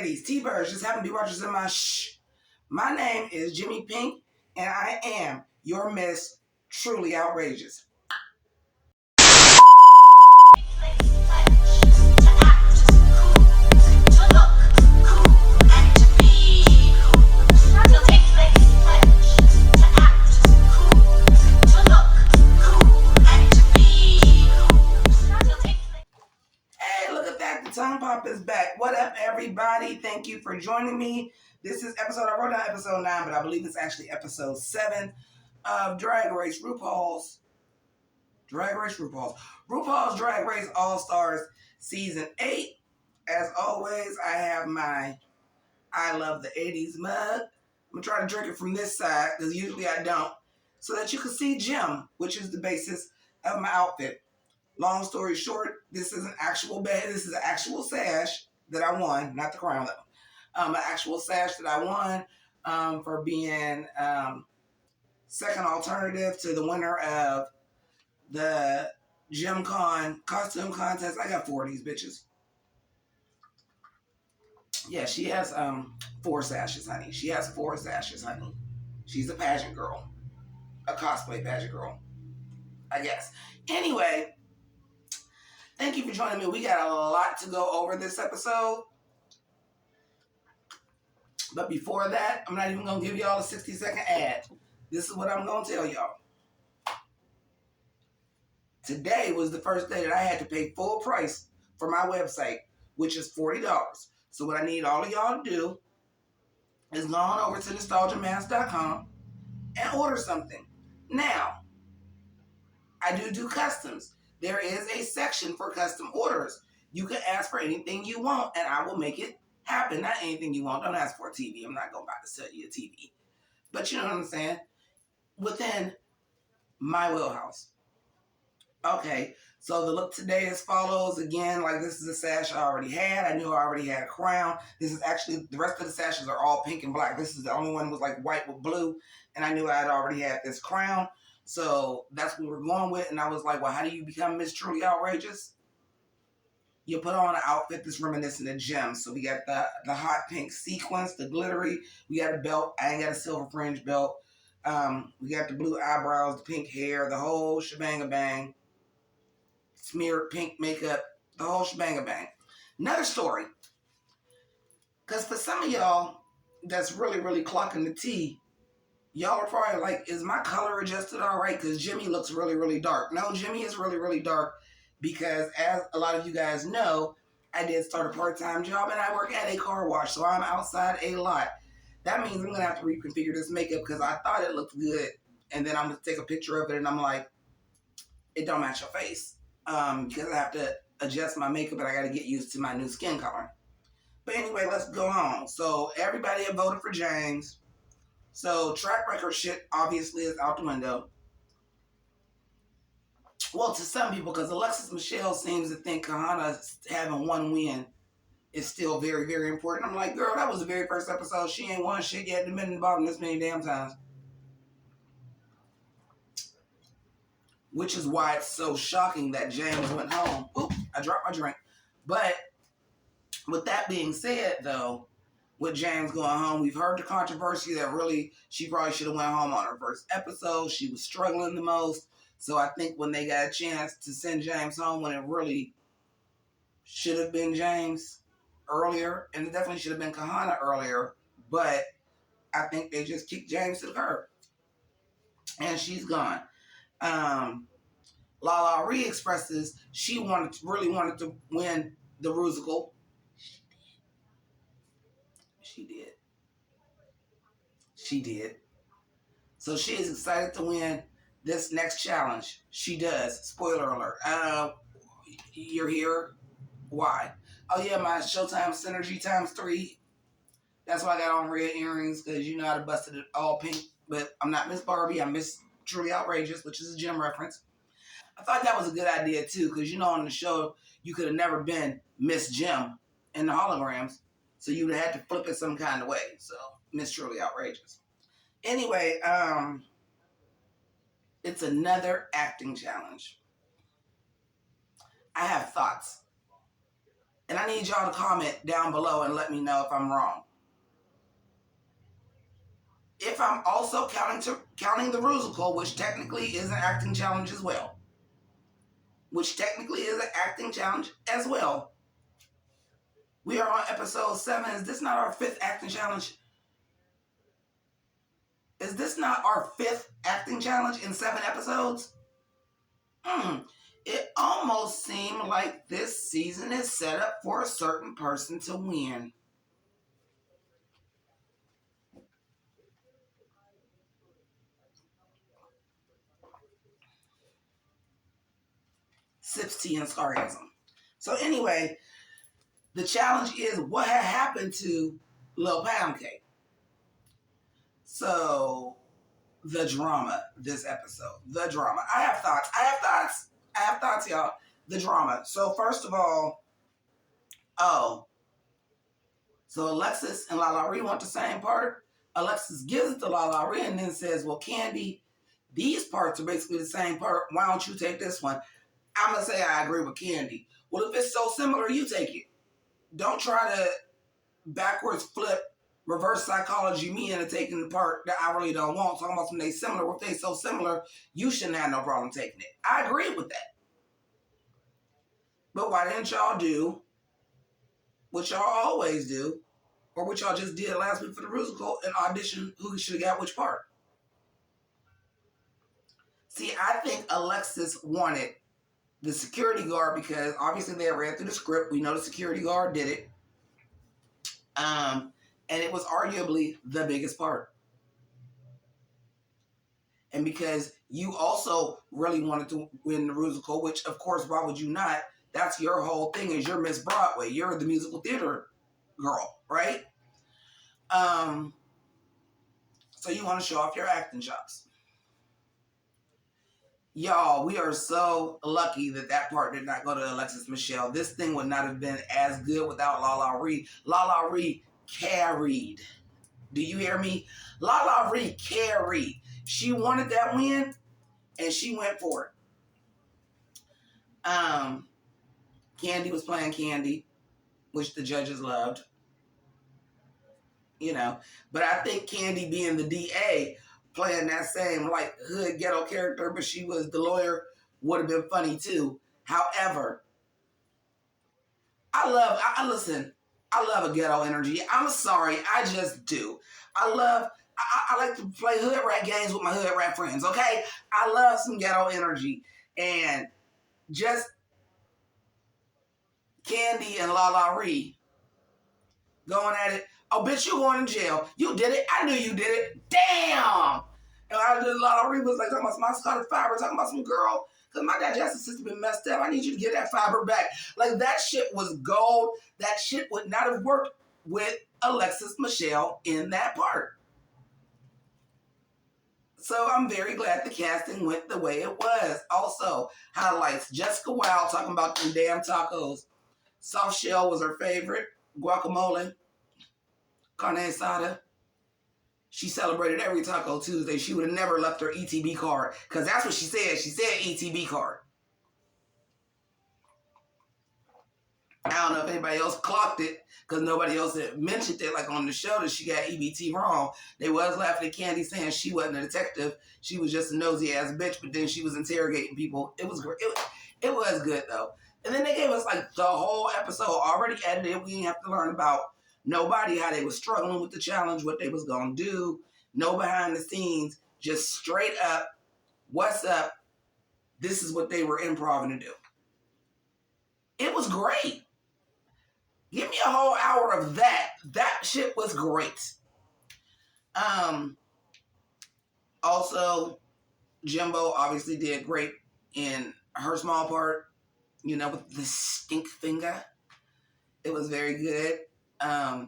ladies, T-Birds, just happen to be watchers in my shh. My name is Jimmi Pynk, and I am your Miss Truly Outrageous. Tongue Pop is back. What up, everybody? Thank you for joining me. This is I wrote down episode 9, but I believe it's actually episode 7 of Drag Race RuPaul's Drag Race All-Stars Season 8. As always, I have my I Love the 80s mug. I'm going to try to drink it from this side, because usually I don't, so that you can see Jim, which is the basis of my outfit. Long story short, this is an actual bed. This is an actual sash that I won, not the crown though. An actual sash that I won for being second alternative to the winner of the Gym Con costume contest. I got 4 of these bitches. Yeah, she has 4 sashes, honey. She has 4 sashes, honey. She's a pageant girl, a cosplay pageant girl, I guess. Anyway. Thank you for joining me. We got a lot to go over this episode. But before that, I'm not even going to give y'all a 60-second ad. This is what I'm going to tell y'all. Today was the first day that I had to pay full price for my website, which is $40. So what I need all of y'all to do is go on over to nostalgiamask.com and order something. Now, I do customs. There is a section for custom orders. You can ask for anything you want, and I will make it happen. Not anything you want. Don't ask for a TV. I'm not going to sell you a TV. But you know what I'm saying? Within my wheelhouse. Okay, so the look today as follows. Again, like this is a sash I already had. I knew I already had a crown. This is actually, the rest of the sashes are all pink and black. This is the only one that was like white with blue, and I knew I had already had this crown. So that's what we were going with. And I was like, well, how do you become Miss Truly Outrageous? You put on an outfit that's reminiscent of gems. So we got the hot pink sequins, the glittery. We got a belt. I ain't got a silver fringe belt. We got the blue eyebrows, the pink hair, the whole shebang-a-bang. Smeared pink makeup, the whole shebang-a-bang. Another story. Because for some of y'all that's really, really clocking the T, y'all are probably like, is my color adjusted all right? Because Jimmi looks really, really dark. No, Jimmi is really, really dark because, as a lot of you guys know, I did start a part-time job and I work at a car wash, so I'm outside a lot. That means I'm going to have to reconfigure this makeup because I thought it looked good, and then I'm going to take a picture of it and I'm like, it don't match your face because I have to adjust my makeup and I got to get used to my new skin color. But anyway, let's go on. So everybody had voted for James. So track record shit obviously is out the window. Well, to some people, because Alexis Michelle seems to think Kahana having 1 win is still very, very important. I'm like, girl, that was the very first episode. She ain't won shit yet. Been in the bottom this many damn times. Which is why it's so shocking that James went home. Oop, I dropped my drink. But with that being said, though, with James going home, we've heard the controversy that really she probably should have went home on her first episode. She was struggling the most. So I think when they got a chance to send James home when it really should have been James earlier, and it definitely should have been Kahana earlier, but I think they just kicked James to the curb. And she's gone. Lala Ree expresses she really wanted to win the Rusical. She did. So she is excited to win this next challenge. She does. Spoiler alert. You're here. Why? Oh yeah, my Showtime Synergy times 3. That's why I got on red earrings, because you know I'd have busted it all pink. But I'm not Miss Barbie. I'm Miss Truly Outrageous, which is a gym reference. I thought that was a good idea too, because you know on the show you could have never been Miss Jim in the holograms, so you would have had to flip it some kind of way. So Miss Truly Outrageous. Anyway, it's another acting challenge. I have thoughts. And I need y'all to comment down below and let me know if I'm wrong. If I'm also counting the Rusical, which technically is an acting challenge as well. We are on episode 7. Is this not our 5th acting challenge? Is this not our 5th acting challenge in 7 episodes? It almost seemed like this season is set up for a certain person to win. Sips tea and sarcasm. So anyway, the challenge is what had happened to Lil Pound Cake. So the drama this episode. The drama. I have thoughts, y'all. The drama. So first of all, so Alexis and LaLa Ri want the same part. Alexis gives it to LaLa Ri and then says, well, Candy, these parts are basically the same part. Why don't you take this one? I'm going to say I agree with Candy. Well, if it's so similar, you take it. Don't try to backwards flip, reverse psychology me into taking the part that I really don't want. Talking about something they similar. Well, if they so similar, you shouldn't have no problem taking it. I agree with that. But why didn't y'all do what y'all always do, or what y'all just did last week for the Rusical and audition who should have got which part? See, I think Alexis wanted the security guard because obviously they read through the script. We know the security guard did it. And it was arguably the biggest part. And because you also really wanted to win the Rusical, which of course, why would you not? That's your whole thing, is you're Miss Broadway. You're the musical theater girl, right? So you want to show off your acting chops. Y'all, we are so lucky that part did not go to Alexis Michelle. This thing would not have been as good without LaLa Ri. LaLa Ri carried. Do you hear me? LaLa Ri carried. She wanted that win, and she went for it. Candy was playing Candy, which the judges loved. You know, but I think Candy being the DA, playing that same like hood ghetto character, but she was the lawyer, would have been funny too. However, I love a ghetto energy. I'm sorry, I just do. I like to play hood rat games with my hood rat friends, okay? I love some ghetto energy. And just Candy and LaLa Ri going at it. Oh, bitch, you going to jail. You did it. I knew you did it. Damn. And I did LaLa Ri was like talking about some Scottish fiber, talking about some girl, because my digestive system been messed up. I need you to get that fiber back. Like, that shit was gold. That shit would not have worked with Alexis Michelle in that part. So I'm very glad the casting went the way it was. Also, highlights. Jessica Wilde talking about them damn tacos. Soft shell was her favorite. Guacamole. Carne asada. She celebrated every Taco Tuesday. She would have never left her ETB card. Because that's what she said. She said ETB card. I don't know if anybody else clocked it, because nobody else had mentioned it, like on the show, that she got EBT wrong. They was laughing at Candy saying she wasn't a detective. She was just a nosy ass bitch, but then she was interrogating people. It was great. It was good though. And then they gave us like the whole episode already edited. We didn't have to learn about nobody, how they was struggling with the challenge, what they was gonna do. No behind the scenes, just straight up, what's up? This is what they were improvising to do. It was great. Give me a whole hour of that. That shit was great. Also, Jimbo obviously did great in her small part, you know, with the stink finger. It was very good. I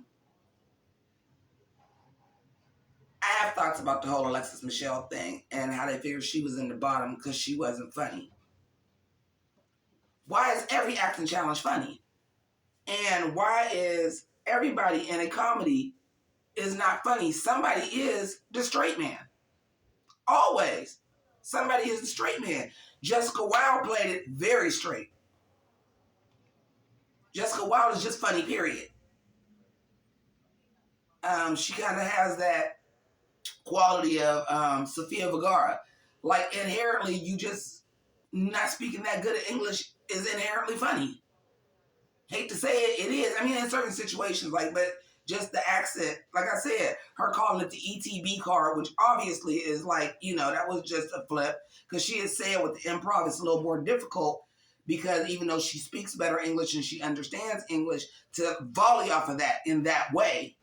have thoughts about the whole Alexis Michelle thing and how they figured she was in the bottom because she wasn't funny. Why is every acting challenge funny? And why is everybody in a comedy is not funny? Somebody is the straight man. Always. Somebody is the straight man. Jessica Wilde played it very straight. Jessica Wilde is just funny, period. She kind of has that quality of Sofia Vergara. Like, inherently, you just not speaking that good of English is inherently funny. Hate to say it, it is. I mean, in certain situations, like, but just the accent, like I said, her calling it the ETB card, which obviously is like, that was just a flip. Because she has said with the improv, it's a little more difficult because even though she speaks better English and she understands English, to volley off of that in that way,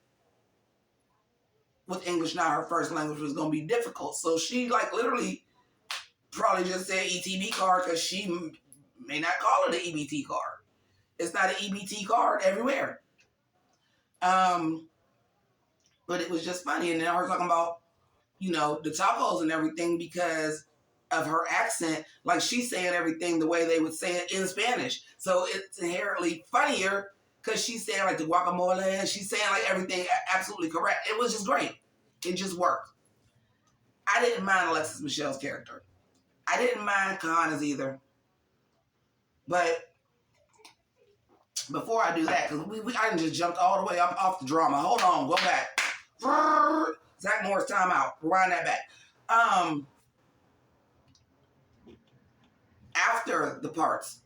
with English not her first language, was going to be difficult. So she, like, literally probably just said ETB card because she may not call it an EBT card. It's not an EBT card everywhere. But it was just funny. And then her talking about, the tacos and everything because of her accent. Like, she's saying everything the way they would say it in Spanish. So it's inherently funnier because she's saying like the guacamole and she's saying like everything absolutely correct. It was just great. It just worked. I didn't mind Alexis Michelle's character. I didn't mind Kahana's either. But before I do that, because I just jumped all the way up off the drama. Hold on, go back. Zach Morris timeout. Rewind that back. After the parts,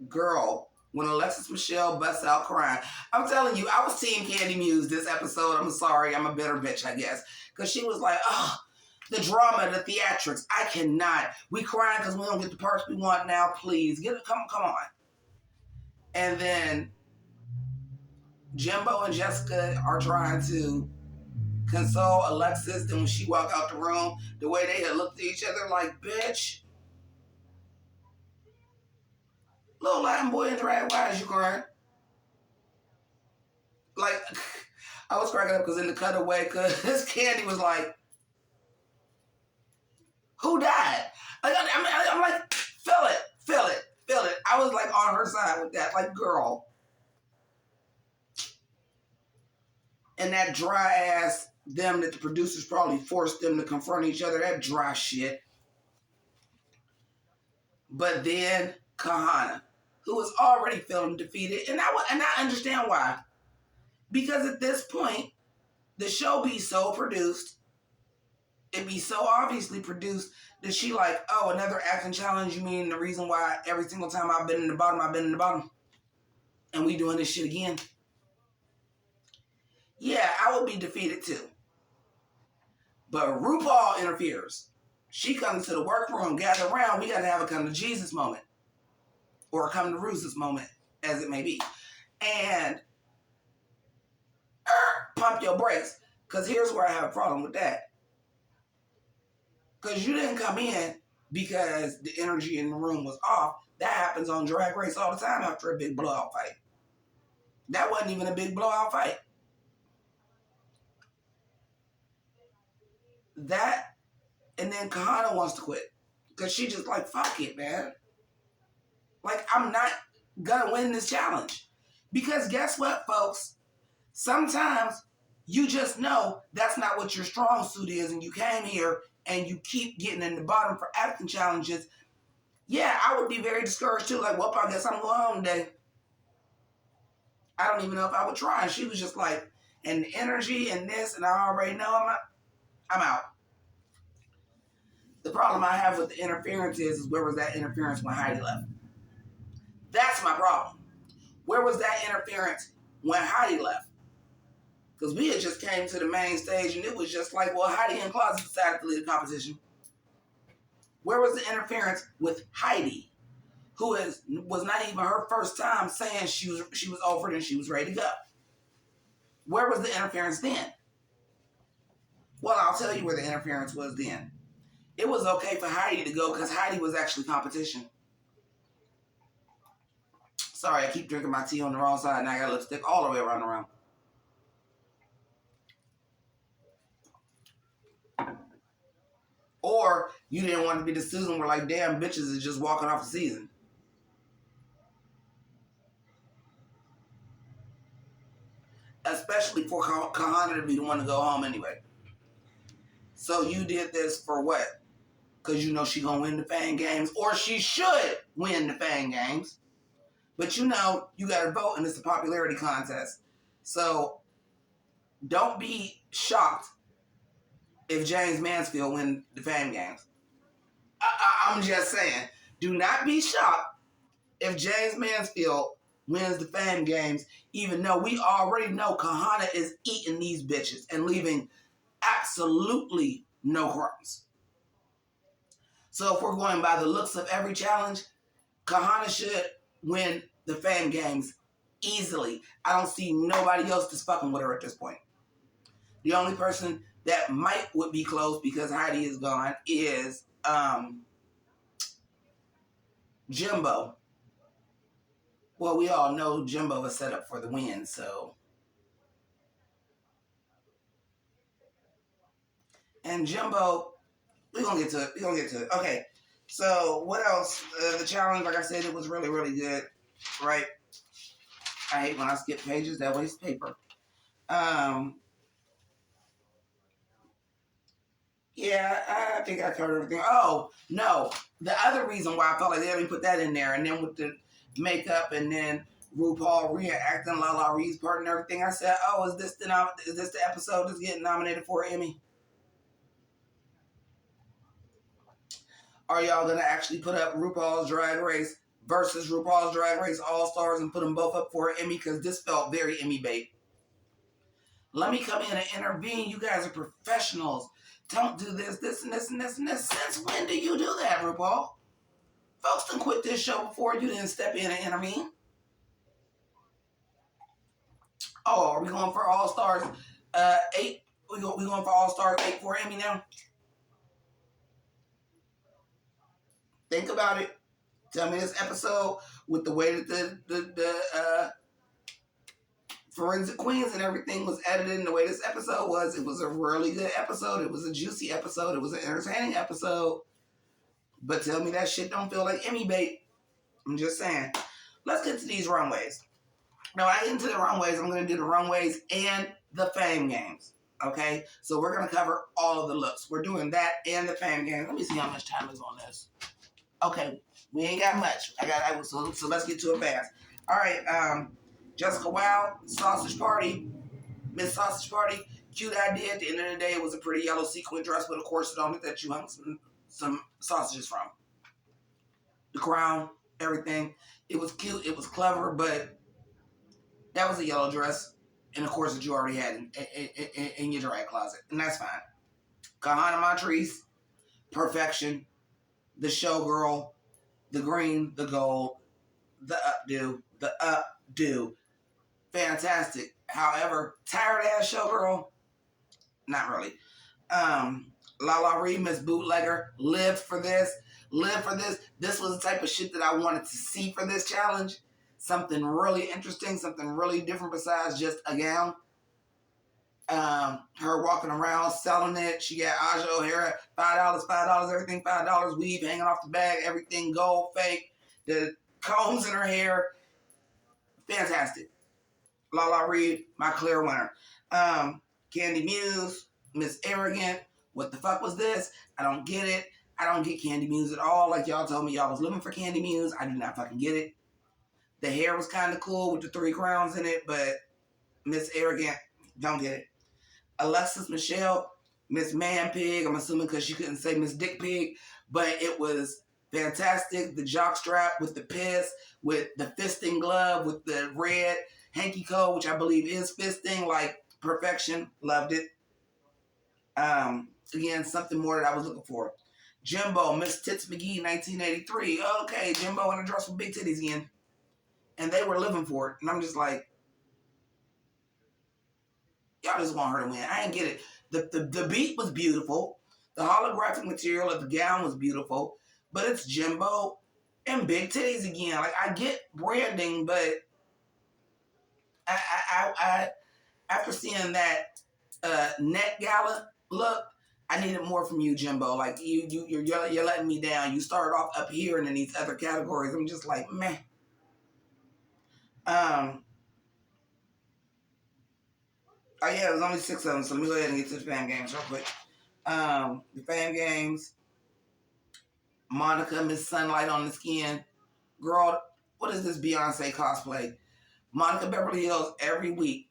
girl, when Alexis Michelle busts out crying, I'm telling you, I was Team Candy Muse this episode. I'm sorry, I'm a bitter bitch, I guess. Because she was like, the drama, the theatrics, I cannot. We crying because we don't get the parts we want now, please. Come on. And then Jimbo and Jessica are trying to console Alexis. Then when she walked out the room, the way they had looked at each other like, bitch. Little Latin boy in drag, why is you crying? Like, I was cracking up because in the cutaway, because Candy was like, who died? I'm like, feel it. I was like on her side with that. Like, girl. And that dry ass, them that the producers probably forced them to confront each other, that dry shit. But then Kahana, who was already feeling defeated, and I understand why. Because at this point, the show be so produced, it be so obviously produced that she like, oh, another acting challenge? You mean the reason why every single time I've been in the bottom? And we doing this shit again? Yeah, I would be defeated too. But RuPaul interferes. She comes to the workroom, gather around, we got to have a come to Jesus moment. Or a come to Ruse's moment, as it may be. And pump your brakes. Because here's where I have a problem with that. Because you didn't come in because the energy in the room was off. That happens on Drag Race all the time after a big blowout fight. That wasn't even a big blowout fight. That, and then Kahana wants to quit. Because she just like, fuck it, man. Like, I'm not gonna win this challenge. Because guess what, folks? Sometimes you just know that's not what your strong suit is, and you came here and you keep getting in the bottom for acting challenges. Yeah, I would be very discouraged too. Like, well, I guess I'm going home today. I don't even know if I would try. And she was just like, and the energy and this, and I already know I'm out. The problem I have with the interference is where was that interference when Heidi left? That's my problem. Where was that interference when Heidi left? Because we had just came to the main stage and it was just like, well, Heidi and Closet decided to leave the competition. Where was the interference with Heidi, who was not even her first time saying she was offered and she was ready to go? Where was the interference then? Well, I'll tell you where the interference was then. It was okay for Heidi to go because Heidi was actually competition. Sorry, I keep drinking my tea on the wrong side and I got lipstick all the way around. Or you didn't want to be the season where like damn bitches is just walking off the season. Especially for Kahana to be the one to go home anyway. So you did this for what? Because you know she gonna win the Fang Games, or she should win the Fang Games. But you know, you got to vote, and it's a popularity contest. So don't be shocked if James Mansfield win the Fame Games. I'm just saying, do not be shocked if James Mansfield wins the Fame Games, even though we already know Kahana is eating these bitches and leaving absolutely no crumbs. So if we're going by the looks of every challenge, Kahana should win the Fame Games easily. I don't see nobody else that's fucking with her at this point. The only person that would be close because Heidi is gone is Jimbo. Well, we all know Jimbo is set up for the win, so. And Jimbo, we're gonna get to it. Okay. So what else? The challenge, like I said, it was really, really good. Right? I hate when I skip pages, that wastes paper. Yeah, I think I covered everything. Oh, no. The other reason why I felt like they didn't put that in there, and then with the makeup, and then RuPaul reenacting LaLa Reed's part and everything, I said, oh, is this the episode that's getting nominated for an Emmy? Are y'all going to actually put up RuPaul's Drag Race versus RuPaul's Drag Race All-Stars and put them both up for an Emmy? Because this felt very Emmy bait. Let me come in and intervene. You guys are professionals. Don't do this, this, and this, and this, and this. Since when do you do that, RuPaul? Folks done quit this show before you didn't step in and intervene. Oh, are we going for All-Stars 8? We going for All-Stars 8 for Emmy now? Think about it. Tell me this episode with the way that the Forensic Queens and everything was edited and the way this episode was, it was a really good episode. It was a juicy episode. It was an entertaining episode. But tell me that shit don't feel like Emmy bait. I'm just saying. Let's get to these runways. Now, I get into the runways. I'm going to do the runways and the Fame Games. Okay? So we're going to cover all of the looks. We're doing that and the Fame Games. Let me see how much time is on this. Okay. We ain't got much. So let's get to it fast. All right. Jessica Wow, Sausage Party. Miss Sausage Party. Cute idea. At the end of the day, it was a pretty yellow sequin dress with a corset on it that you hung some sausages from. The crown, everything. It was cute. It was clever, but that was a yellow dress and a corset you already had in your drag closet. And that's fine. Kahana Montrese, perfection. The showgirl, the green, the gold, the updo. Fantastic. However, tired ass showgirl, not really. LaLa Reed, Miss Bootlegger, lived for this. This was the type of shit that I wanted to see for this challenge. Something really interesting, something really different besides just a gown. Her walking around selling it. She got Aja O'Hara, $5, everything $5, weave hanging off the bag, everything gold, fake. The combs in her hair, fantastic. LaLa Reed, my clear winner. Candy Muse, Miss Arrogant. What the fuck was this? I don't get it. I don't get Candy Muse at all. Like y'all told me y'all was living for Candy Muse. I do not fucking get it. The hair was kind of cool with the 3 crowns in it, but Miss Arrogant, don't get it. Alexis Michelle, Miss Man Pig. I'm assuming because she couldn't say Miss Dick Pig, but it was fantastic. The jockstrap with the piss, with the fisting glove, with the red hanky coat, which I believe is fisting, like perfection. Loved it. Again, something more that I was looking for. Jimbo, Miss Tits McGee, 1983. Okay, Jimbo in a dress with big titties again. And they were living for it. And I'm just like, y'all just want her to win. I didn't get it. The beat was beautiful. The holographic material of the gown was beautiful. But it's Jimbo and big titties again. Like, I get branding, but I after seeing that net gala look, I needed more from you, Jimbo. Like, you're letting me down. You started off up here and in these other categories. I'm just like, meh. Oh yeah, there's only 6 of them, so let me go ahead and get to the Fame Games real quick. The Fame Games, Monica, Miss Sunlight on the Skin. Girl, what is this Beyonce cosplay? Monica Beverly Hills every week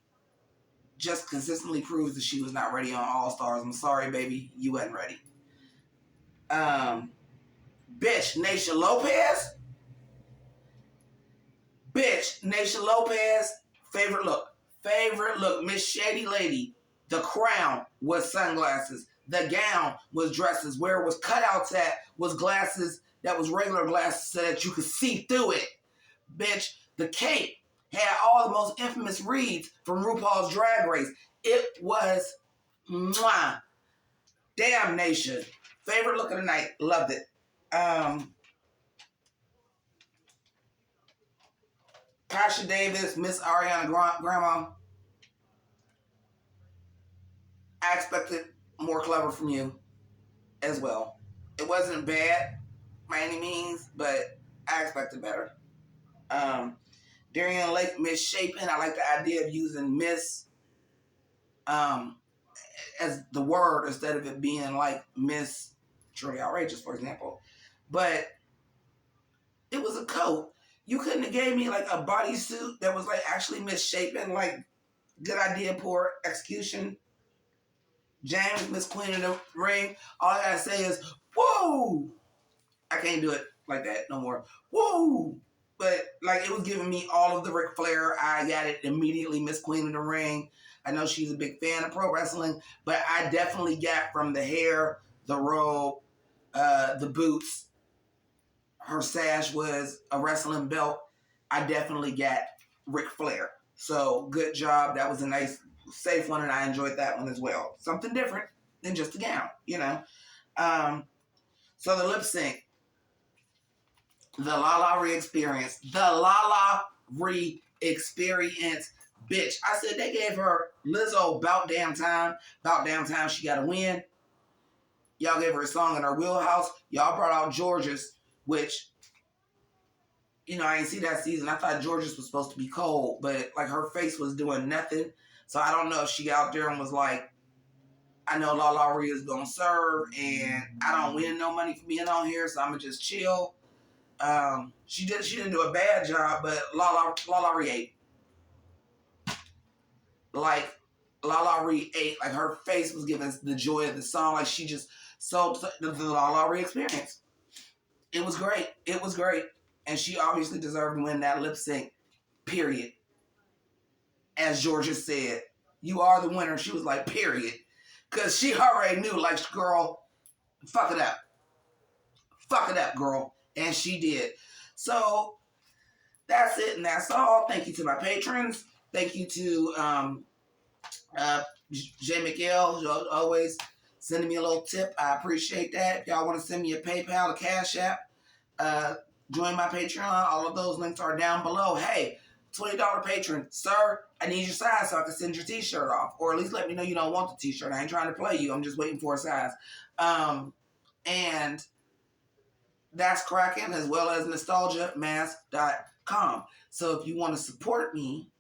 just consistently proves that she was not ready on All Stars. I'm sorry, baby, you wasn't ready. Bitch, Naysha Lopez. Bitch, Naysha Lopez. Favorite look. Favorite look. Miss Shady Lady. The crown was sunglasses. The gown was dresses. Where it was cutouts at was glasses that was regular glasses so that you could see through it. Bitch, the cape had all the most infamous reads from RuPaul's Drag Race. It was mwah. Damn Nation. Favorite look of the night. Loved it. Tasha Davis, Miss Ariana Grandma. I expected more clever from you as well. It wasn't bad by any means, but I expected better. Darian Lake, Misshapen. I like the idea of using Miss as the word instead of it being like Miss Truly Outrageous, for example. But it was a coat. You couldn't have gave me like a bodysuit that was like actually misshapen. Like, good idea, poor execution. James, Miss Queen of the Ring. All I gotta say is, whoa! I can't do it like that no more. Whoa! But like it was giving me all of the Ric Flair. I got it immediately. Miss Queen of the Ring. I know she's a big fan of pro wrestling, but I definitely got from the hair, the robe, the boots. Her sash was a wrestling belt. I definitely got Ric Flair. So good job. That was a nice, safe one, and I enjoyed that one as well. Something different than just a gown, you know. So the lip sync, the LaLa Ri experience, the LaLa Ri experience, bitch. I said they gave her Lizzo about damn time. About damn time she got to win. Y'all gave her a song in her wheelhouse. Y'all brought out George's, which, you know, I didn't see that season. I thought George's was supposed to be cold, but like her face was doing nothing. So I don't know if she got out there and was like, I know LaLa Ri is going to serve and I don't win no money for being on here, so I'm going to just chill. She didn't do a bad job, but LaLa Ri ate. Like, LaLa Ri ate. Like, her face was giving the joy of the song. Like, she just sold the LaLa Ri experience. It was great. It was great. And she obviously deserved to win that lip sync, period. As Georgia said, you are the winner. She was like, period. Because she already knew, like, girl, fuck it up. Fuck it up, girl. And she did. So, that's it and that's all. Thank you to my patrons. Thank you to J. McGill, who's always sending me a little tip. I appreciate that. If y'all want to send me a PayPal, a Cash App, join my Patreon. All of those links are down below. Hey, $20 patron. Sir, I need your size so I can send your t-shirt off. Or at least let me know you don't want the t-shirt. I ain't trying to play you. I'm just waiting for a size. And that's cracking, as well as nostalgiamask.com. So if you want to support me,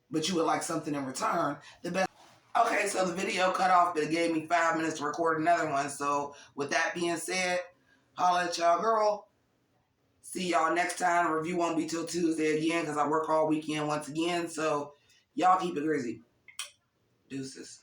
but you would like something in return, the best. Okay, so the video cut off, but it gave me 5 minutes to record another one. So with that being said, holla at y'all, girl. See y'all next time. The review won't be till Tuesday again because I work all weekend once again. So y'all keep it grizzy. Deuces.